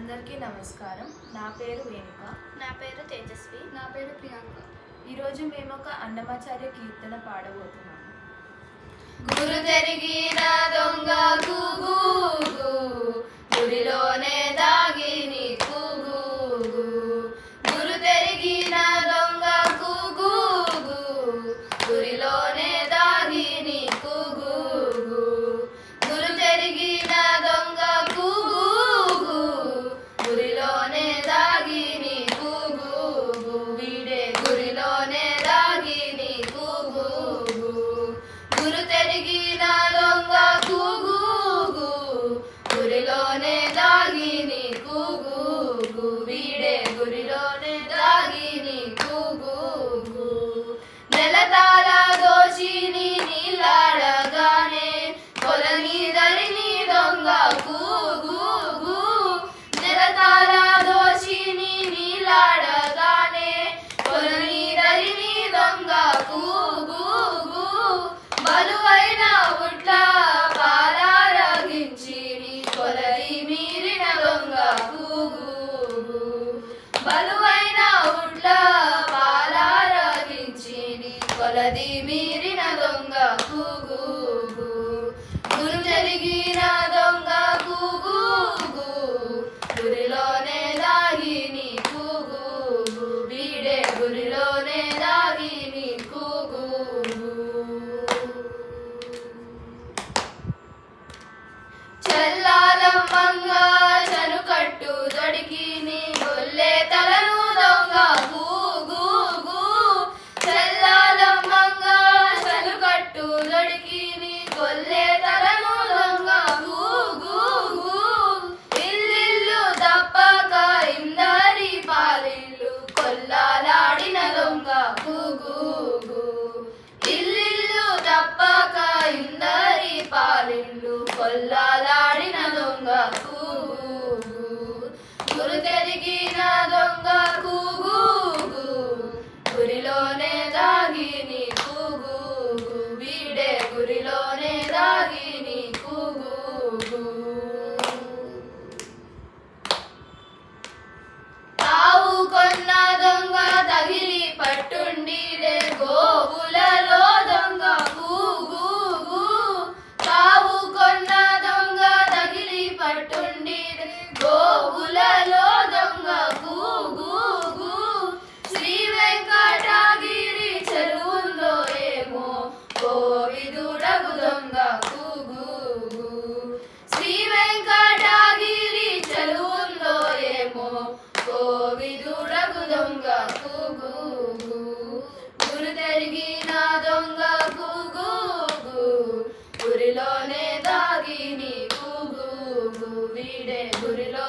అందరికీ నమస్కారం. నా పేరు వేణుక. నా పేరు తేజస్వి. నా పేరు ప్రియాంక. ఈరోజు మేము ఒక అన్నమాచార్య కీర్తన పాడబోతున్నాము. గురు తెరిగిన దొంగ గూగూగు, గుడిలోనే దాగి నీకు గూగు. గురు తెరిగిన దొంగ గూగూగు, గుడిలోనే దాగి నీకు గూగు. గురు తెరిగిన దొంగ గూగూగు, గుడిలోనే దాగి నీకు గూగు. వీడే గుడిలోనే దాగి నీకు గూగు. గురు తెరిగిన దొంగ గూగూగు, గురిలోనే దాగి నీకు గూగు. వీడే గురిలోనే దాగి నీకు గూగు. నెలతాల దోషిని నీలాడగానే కొలని ధరిని దొంగ గూగూగు. నెలతాల దోషిని నీలాడగానే కొలని ధరిని దొంగ గూగూగు. బలువైన ఉట్ల పాలారగించి నీ కొలది మీరిన దొంగ గూగూగు. బలువైన ఉట్ల పాలారగించి నీ కొలది మీరిన దొంగ గూగూగు. గురు జరిగిన దొంగ గూగూగు, గురిలోనే దాగి నీ గూగూగు. వీడే గురిలోనే దాగి నీ గూగూగు. చల్లాలమ్మంగా చనుకట్టు దొడికి నీ గొల్లే తలను దొంగ గూగూగు. చల్లాలమ్మంగా చనుకట్టు దొడికి నీ గొల్లే తలను దొంగ గూగూగు. ఇల్లిల్లు తప్పక ఇందరి పాలిల్లు కొల్లాలాడిన దొంగ గూగూగు. ఇల్లిల్లు తప్పక ఇందరి పాలిల్లు కొల్లాలాడిన దొంగ గూగూగు. గురు తెరిగిన దొంగ గూగూగు, గురిలోనే దాగి నీ గూగూగు. వీడే గురిలోనే దాగి నీ గూగూగు. తావు కొన్న దొంగ తగిలి పట్టుండిడే గోవులలో దొంగ గూగూగు. తావు కొన్న దొంగ తగిలి పట్టుండిడే గోవులలో దొంగ గూగూగు. శ్రీ వెంకటగిరి చెరువుందో ఏమో కోవిదుడగు దొంగ గూగూగు. శ్రీ వెంకటగిరి చెరువుందో ఏమో కోవిదుడగు దొంగ గూగూగు. గురు తెరిగిన దొంగ గూగూగు, గురిలోనే దాగి నీ గూగూగు. వీడే గురిలో